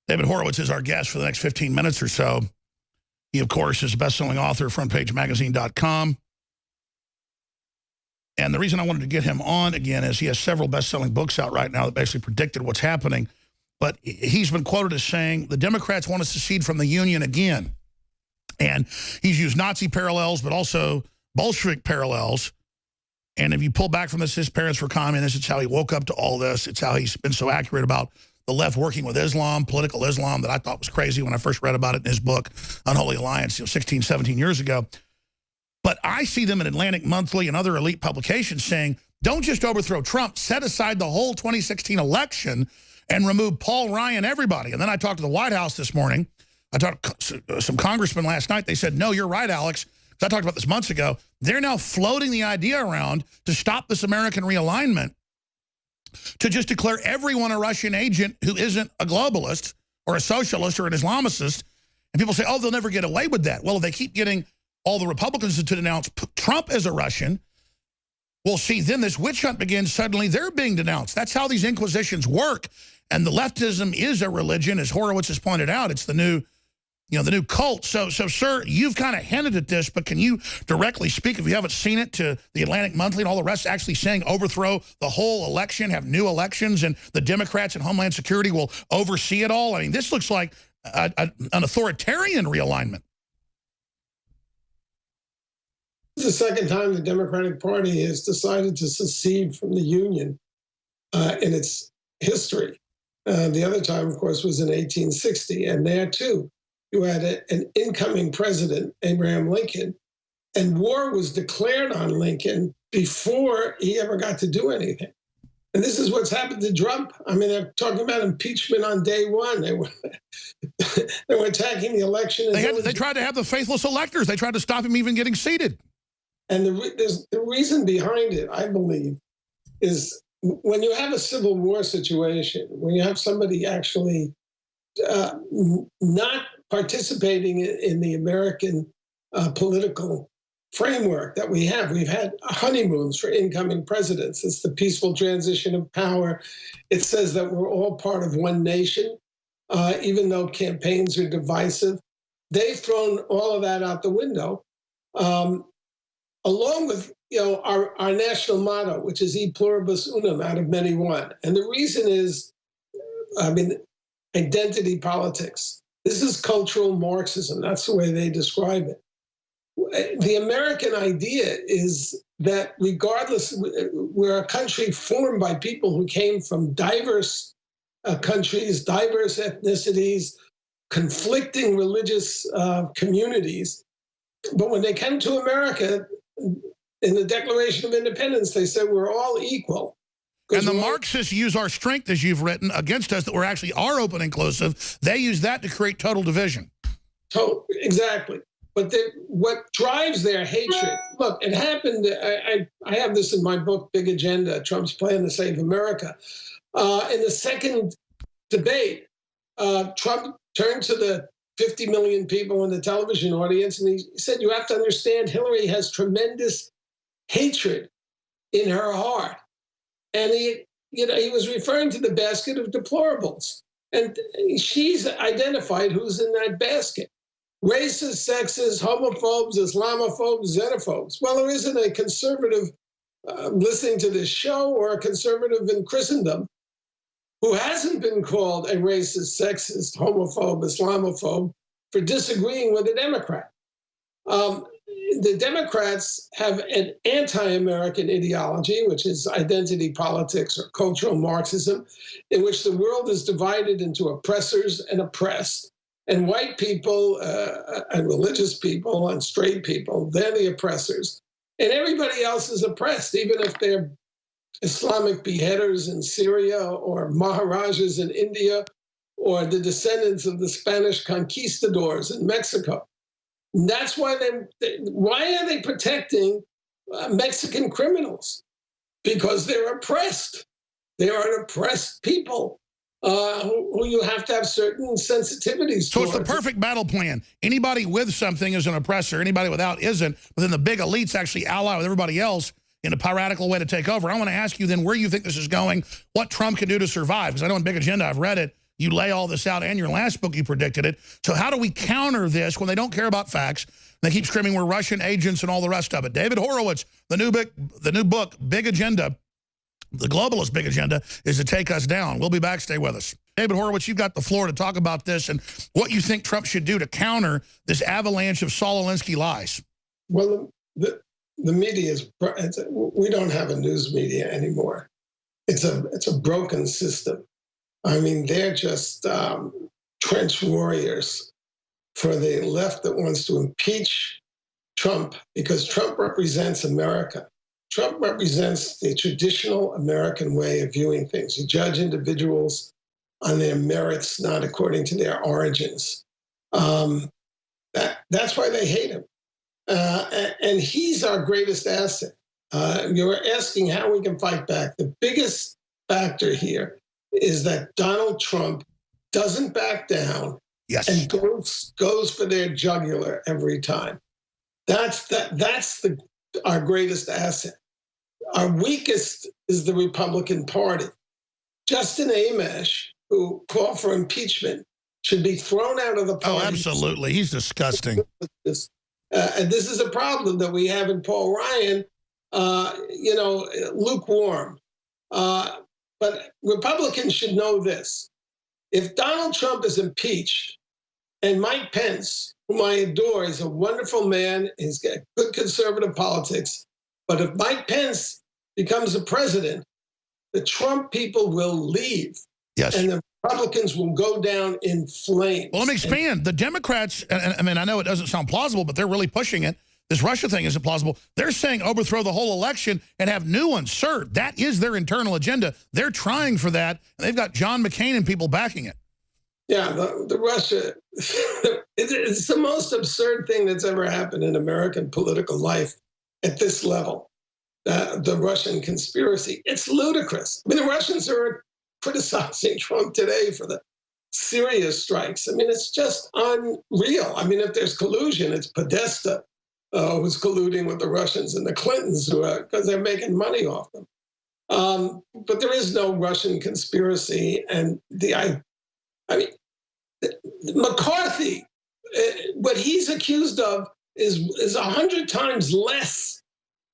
David Horovitz is our guest for the next 15 minutes or so. He, of course, is a best-selling author, frontpagemagazine.com. And the reason I wanted to get him on again is he has several best-selling books out right now that basically predicted what's happening. But he's been quoted as saying, the Democrats want to secede from the Union again. And he's used Nazi parallels, but also Bolshevik parallels. And if you pull back from this, his parents were communists. It's how he woke up to all this. It's how he's been so accurate about the left working with Islam, political Islam, that I thought was crazy when I first read about it in his book, Unholy Alliance, 16, 17 years ago. But I see them in Atlantic Monthly and other elite publications saying, don't just overthrow Trump, set aside the whole 2016 election and remove Paul Ryan, everybody. And then I talked to the White House this morning. I talked to some congressmen last night. They said, no, you're right, Alex. Because I talked about this months ago. They're now floating the idea around to stop this American realignment, to just declare everyone a Russian agent who isn't a globalist or a socialist or an Islamicist. And people say, oh, they'll never get away with that. Well, if they keep getting all the Republicans to denounce Trump as a Russian, well, see, then this witch hunt begins. Suddenly they're being denounced. That's how these inquisitions work. And the leftism is a religion, as Horovitz has pointed out. It's the new, the new cult. So, sir, you've kind of hinted at this, but can you directly speak, if you haven't seen it, to the Atlantic Monthly and all the rest actually saying overthrow the whole election, have new elections, and the Democrats and Homeland Security will oversee it all? I mean, this looks like an authoritarian realignment. This is the second time the Democratic Party has decided to secede from the Union in its history. The other time, of course, was in 1860. And there, too, you had an incoming president, Abraham Lincoln, and war was declared on Lincoln before he ever got to do anything. And this is what's happened to Trump. I mean, they're talking about impeachment on day one. They were attacking the election. They tried to have the faithless electors. They tried to stop him even getting seated. And the reason behind it, I believe, is when you have a civil war situation, when you have somebody actually not participating in the American political framework that we have. We've had honeymoons for incoming presidents. It's the peaceful transition of power. It says that we're all part of one nation, even though campaigns are divisive. They've thrown all of that out the window, along with our national motto, which is E pluribus unum, out of many one. And the reason is, identity politics. This is cultural Marxism. That's the way they describe it. The American idea is that regardless, we're a country formed by people who came from diverse countries, diverse ethnicities, conflicting religious communities. But when they came to America, in the Declaration of Independence, they said we're all equal. And the Marxists use our strength, as you've written, against us, that we're actually are open and inclusive. They use that to create total division. Exactly. But what drives their hatred, look, it happened, I have this in my book, Big Agenda, Trump's Plan to Save America. In the second debate, Trump turned to the 50 million people in the television audience, and he said, you have to understand, Hillary has tremendous hatred in her heart. And he was referring to the basket of deplorables. And she's identified who's in that basket. Racists, sexists, homophobes, Islamophobes, xenophobes. Well, there isn't a conservative listening to this show or a conservative in Christendom who hasn't been called a racist, sexist, homophobe, Islamophobe for disagreeing with a Democrat. The Democrats have an anti-American ideology, which is identity politics or cultural Marxism, in which the world is divided into oppressors and oppressed. And white people and religious people and straight people, they're the oppressors. And everybody else is oppressed, even if they're Islamic beheaders in Syria or Maharajas in India or the descendants of the Spanish conquistadors in Mexico. And that's why why are they protecting Mexican criminals? Because they're oppressed. They are an oppressed people who you have to have certain sensitivities So towards. it's the perfect battle plan. Anybody with something is an oppressor. Anybody without isn't. But then the big elites actually ally with everybody else in a piratical way to take over. I want to ask you then where you think this is going, what Trump can do to survive. Because I know in Big Agenda, I've read it, You lay all this out, and your last book you predicted it. So how do we counter this when they don't care about facts? They keep screaming we're Russian agents and all the rest of it. David Horovitz, the new book, Big Agenda, the globalist big agenda is to take us down. We'll be back. Stay with us. David Horovitz, you've got the floor to talk about this and what you think Trump should do to counter this avalanche of Saul Alinsky lies. Well, the media we don't have a news media anymore. It's a broken system. I mean, they're just trench warriors for the left that wants to impeach Trump because Trump represents America. Trump represents the traditional American way of viewing things. You judge individuals on their merits, not according to their origins. That's why they hate him. And he's our greatest asset. You're asking how we can fight back. The biggest factor here is that Donald Trump doesn't back down and goes for their jugular every time. That's our greatest asset. Our weakest is the Republican Party. Justin Amash, who called for impeachment, should be thrown out of the party. Oh, absolutely. He's disgusting. And this is a problem that we have in Paul Ryan, lukewarm. But Republicans should know this. If Donald Trump is impeached and Mike Pence, whom I adore, is a wonderful man, he's got good conservative politics, but if Mike Pence becomes the president, the Trump people will leave. Yes. And the Republicans will go down in flames. Well, let me expand. The Democrats, and I mean, I know it doesn't sound plausible, but they're really pushing it. This Russia thing isn't plausible. They're saying overthrow the whole election and have new ones. Sir, that is their internal agenda. They're trying for that, and they've got John McCain and people backing it. Yeah, the Russia, it's the most absurd thing that's ever happened in American political life at this level, the Russian conspiracy. It's ludicrous. I mean, the Russians are criticizing Trump today for the Syria strikes. I mean, it's just unreal. I mean, if there's collusion, it's Podesta who's colluding with the Russians and the Clintons because they're making money off them. But there is no Russian conspiracy. And McCarthy, what he's accused of is 100 times less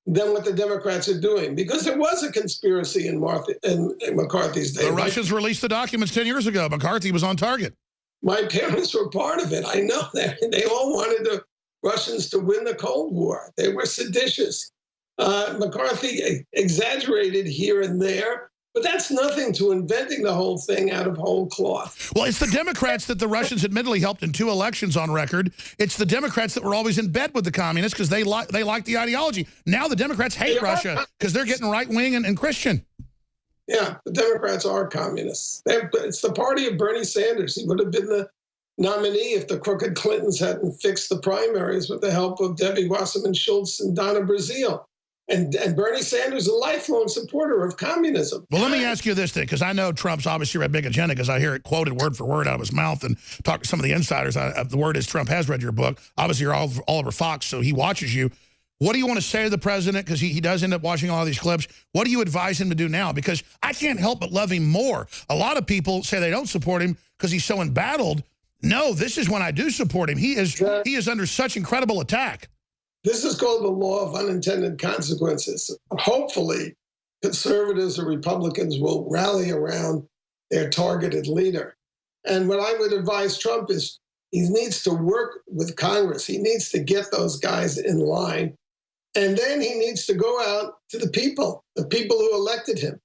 than what the Democrats are doing, because there was a conspiracy in McCarthy's day. The Russians released the documents 10 years ago. McCarthy was on target. My parents were part of it. I know that. They all wanted the Russians to win the Cold War. They were seditious. McCarthy exaggerated here and there, but that's nothing to inventing the whole thing out of whole cloth. Well, it's the Democrats that the Russians admittedly helped in 2 elections on record. It's the Democrats that were always in bed with the communists because they like the ideology. Now the Democrats hate Russia because they're getting right-wing and Christian. Yeah, the Democrats are communists. It's the party of Bernie Sanders. He would have been the nominee if the crooked Clintons hadn't fixed the primaries with the help of Debbie Wasserman Schultz and Donna Brazile. And Bernie Sanders is a lifelong supporter of communism. Well, let me ask you this thing, because I know Trump's obviously read Big Agenda because I hear it quoted word for word out of his mouth and talk to some of the insiders. The word is Trump has read your book. Obviously, you're all over Fox, so he watches you. What do you want to say to the president? Because he does end up watching all these clips. What do you advise him to do now? Because I can't help but love him more. A lot of people say they don't support him because he's so embattled. No, this is when I do support him. He is under such incredible attack. This is called the law of unintended consequences. Hopefully, conservatives or Republicans will rally around their targeted leader. And what I would advise Trump is he needs to work with Congress. He needs to get those guys in line. And then he needs to go out to the people who elected him.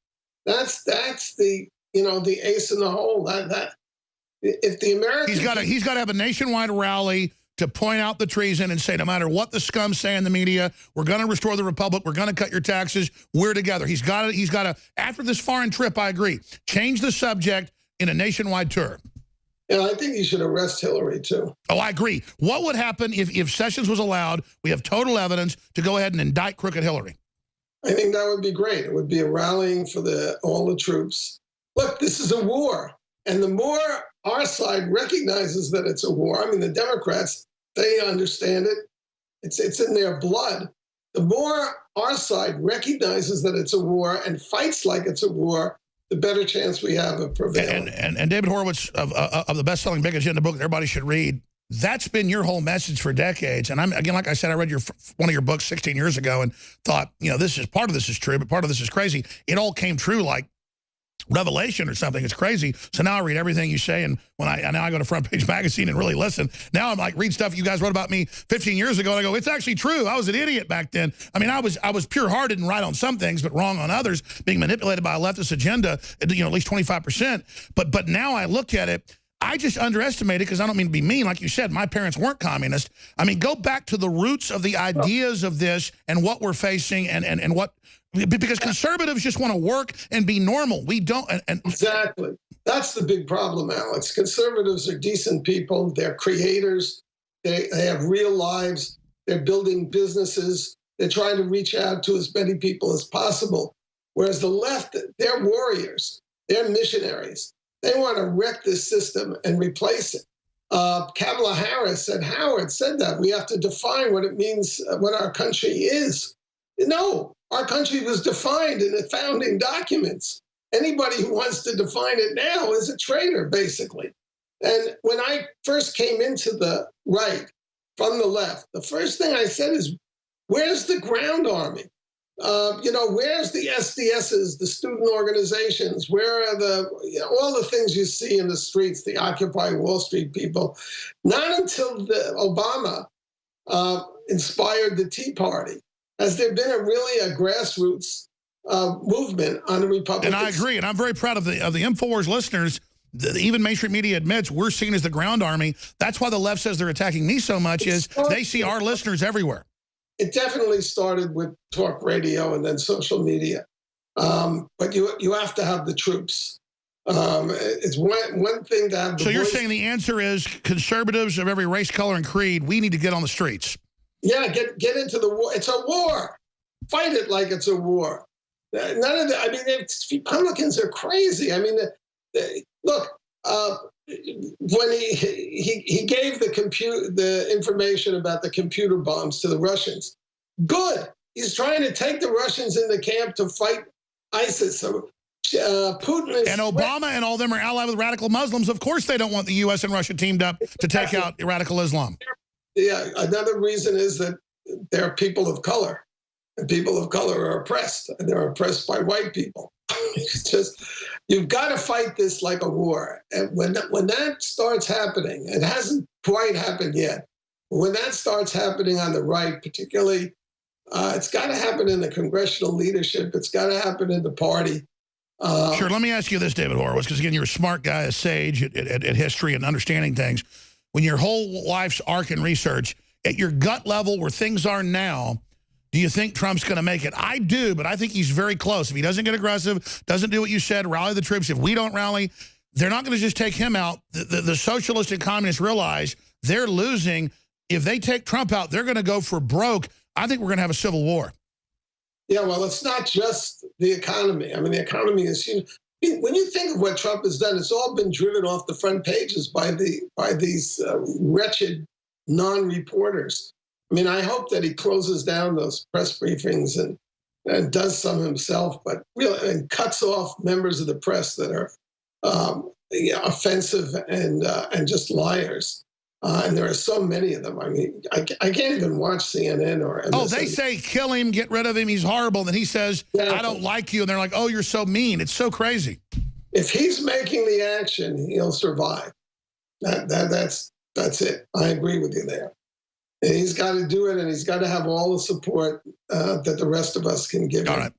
That's the ace in the hole. If the Americans... He's got to have a nationwide rally to point out the treason and say, no matter what the scum say in the media, we're going to restore the republic, we're going to cut your taxes, we're together. He's got to, after this foreign trip, I agree, change the subject in a nationwide tour. And I think he should arrest Hillary, too. Oh, I agree. What would happen if Sessions was allowed, we have total evidence, to go ahead and indict crooked Hillary? I think that would be great. It would be a rallying for all the troops. Look, this is a war. And the more our side recognizes that it's a war, I mean, the Democrats, they understand it. It's in their blood. The more our side recognizes that it's a war and fights like it's a war, the better chance we have of prevailing. And David Horovitz of the best-selling Big Agenda book that everybody should read, that's been your whole message for decades. And again, like I said, I read one of your books 16 years ago and thought, part of this is true, but part of this is crazy. It all came true like revelation or something. It's crazy. So now I read everything you say, and now I go to Front Page Magazine and really listen. Now I'm like, read stuff you guys wrote about me 15 years ago, and I go, it's actually true. I was an idiot back then. I mean, I was pure-hearted and right on some things, but wrong on others, being manipulated by a leftist agenda, at least 25%. But now I look at it, I just underestimate it, because I don't mean to be mean. Like you said, my parents weren't communist. I mean, go back to the roots of the ideas of this and what we're facing and what, because conservatives just want to work and be normal. We don't. Exactly. That's the big problem, Alex. Conservatives are decent people. They're creators. They have real lives. They're building businesses. They're trying to reach out to as many people as possible. Whereas the left, they're warriors. They're missionaries. They want to wreck this system and replace it. Kamala Harris and Howard said that. We have to define what it means, what our country is. No, our country was defined in the founding documents. Anybody who wants to define it now is a traitor, basically. And when I first came into the right from the left, the first thing I said is, where's the ground army? Where's the SDSs, the student organizations? Where are all the things you see in the streets, the Occupy Wall Street people? Not until Obama inspired the Tea Party has there been a grassroots movement on the Republican. And I agree, and I'm very proud of the InfoWars listeners. Even mainstream media admits we're seen as the ground army. That's why the left says they're attacking me so much, is they see our listeners everywhere. It definitely started with talk radio and then social media. But you have to have the troops. It's one thing to have the So you're saying the answer is conservatives of every race, color, and creed, we need to get on the streets. Yeah, get into the war. It's a war. Fight it like it's a war. None of Republicans are crazy. I mean, look, when he gave the information about the computer bombs to the Russians, good. He's trying to take the Russians into camp to fight ISIS. So, Putin is... And Obama and all them are allied with radical Muslims. Of course they don't want the U.S. and Russia teamed up to take out radical Islam. Yeah, another reason is that they're people of color. And people of color are oppressed. And they're oppressed by white people. It's just, you've got to fight this like a war. And when that starts happening, it hasn't quite happened yet. When that starts happening on the right, particularly, it's got to happen in the congressional leadership. It's got to happen in the party. Sure. Let me ask you this, David Horowitz, because again, you're a smart guy, a sage at history and understanding things. When your whole life's arc in research, at your gut level where things are now, do you think Trump's going to make it? I do, but I think he's very close. If he doesn't get aggressive, doesn't do what you said, rally the troops, if we don't rally, they're not going to just take him out. The socialists and communists realize they're losing. If they take Trump out, they're going to go for broke. I think we're going to have a civil war. Yeah, well, it's not just the economy. I mean, the economy is huge. When you think of what Trump has done, it's all been driven off the front pages by these wretched non-reporters. I mean, I hope that he closes down those press briefings and does some himself, but really, and cuts off members of the press that are offensive and just liars. And there are so many of them. I mean, I can't even watch CNN or MSNBC. Oh, they say kill him, get rid of him, he's horrible. Then he says, I don't like you. And they're like, oh, you're so mean. It's so crazy. If he's making the action, he'll survive. That's it. I agree with you there. And he's got to do it, and he's got to have all the support that the rest of us can give him. All right.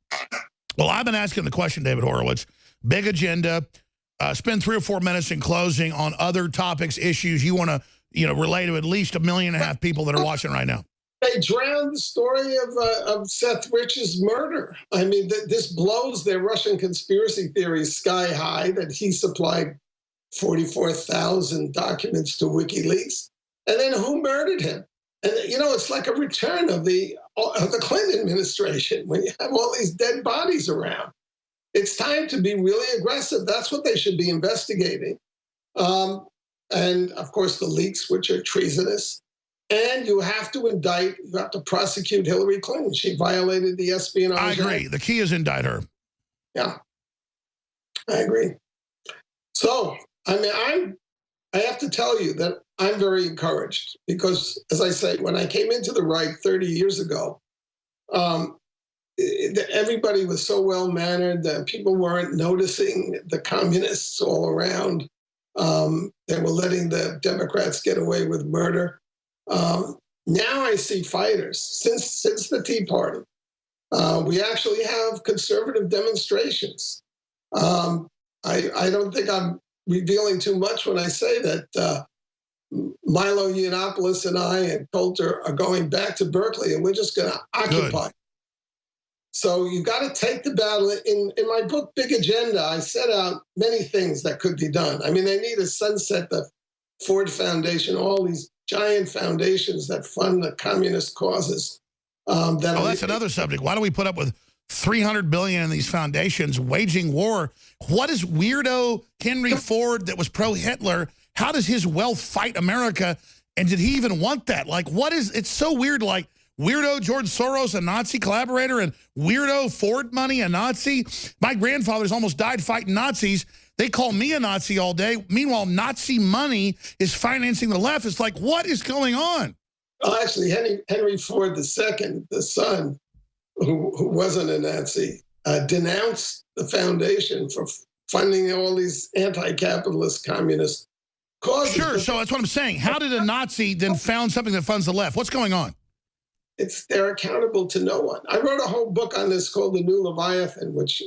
Well, I've been asking the question, David Horowitz. Big agenda. Spend 3 or 4 minutes in closing on other topics, issues you want to relay to at least 1.5 million people that are watching right now. They drowned the story of Seth Rich's murder. I mean, this blows their Russian conspiracy theories sky high, that he supplied 44,000 documents to WikiLeaks. And then who murdered him? And, it's like a return of the Clinton administration when you have all these dead bodies around. It's time to be really aggressive. That's what they should be investigating. And, of course, the leaks, which are treasonous. And you have to indict, you have to prosecute Hillary Clinton. She violated the espionage. I agree. The key is indict her. Yeah. I agree. So, I mean, I have to tell you that I'm very encouraged because, as I say, when I came into the right 30 years ago, um, everybody was so well mannered that people weren't noticing the communists all around. They were letting the Democrats get away with murder. Now I see fighters since the Tea Party. We actually have conservative demonstrations. I don't think I'm revealing too much when I say that Milo Yiannopoulos and I and Coulter are going back to Berkeley, and we're just going to occupy. Good. So you got to take the battle. In my book, Big Agenda, I set out many things that could be done. I mean, they need to sunset the Ford Foundation, all these giant foundations that fund the communist causes. That's another subject. Why do we put up with $300 billion in these foundations waging war? What is weirdo Henry Ford that was pro-Hitler? How does his wealth fight America? And did he even want that? Like, what is, it's so weird, like weirdo George Soros, a Nazi collaborator, and weirdo Ford money, a Nazi. My grandfather's almost died fighting Nazis. They call me a Nazi all day. Meanwhile, Nazi money is financing the left. It's like, what is going on? Well, actually, Henry Ford II, the son, who wasn't a Nazi, denounced the foundation for funding all these anti-capitalist communist causes. Sure, so that's what I'm saying. How did a Nazi then found something that funds the left? What's going on? They're accountable to no one. I wrote a whole book on this called The New Leviathan, which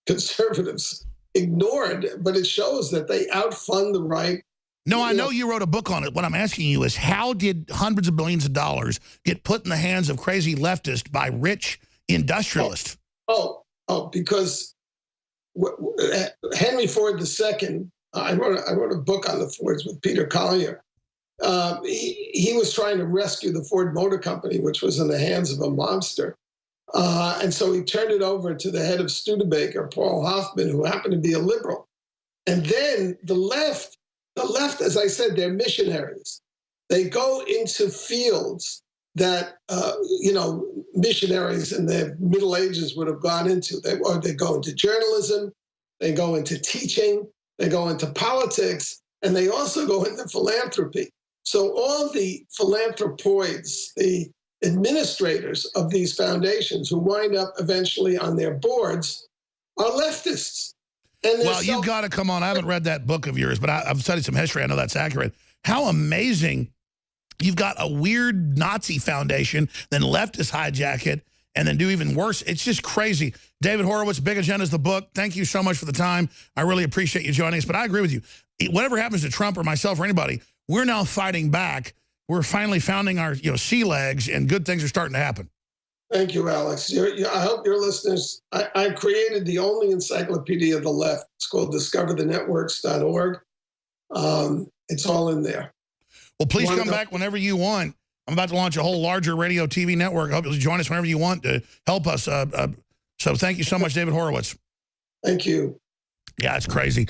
conservatives ignored, but it shows that they outfund the right. No, I know you wrote a book on it. What I'm asking you is, how did hundreds of billions of dollars get put in the hands of crazy leftists by rich industrialists? Because Henry Ford II, I wrote a book on the Fords with Peter Collier. He was trying to rescue the Ford Motor Company, which was in the hands of a mobster. And so he turned it over to the head of Studebaker, Paul Hoffman, who happened to be a liberal. And then the left, as I said, they're missionaries. They go into fields that, missionaries in the Middle Ages would have gone into. They go into journalism, they go into teaching, they go into politics, and they also go into philanthropy. So all the philanthropoids, the administrators of these foundations who wind up eventually on their boards are leftists. And well, you've got to come on. I haven't read that book of yours, but I've studied some history. I know that's accurate. How amazing. You've got a weird Nazi foundation, then leftists hijack it, and then do even worse. It's just crazy. David Horovitz, Big Agenda is the book. Thank you so much for the time. I really appreciate you joining us. But I agree with you. Whatever happens to Trump or myself or anybody, we're now fighting back. We're finally founding our sea legs, and good things are starting to happen. Thank you, Alex. I hope your listeners, I created the only encyclopedia of the left. It's called discoverthenetworks.org. It's all in there. Well, please come back whenever you want. I'm about to launch a whole larger radio TV network. I hope you'll join us whenever you want to help us. So thank you so much, David Horovitz. Thank you. Yeah, it's crazy.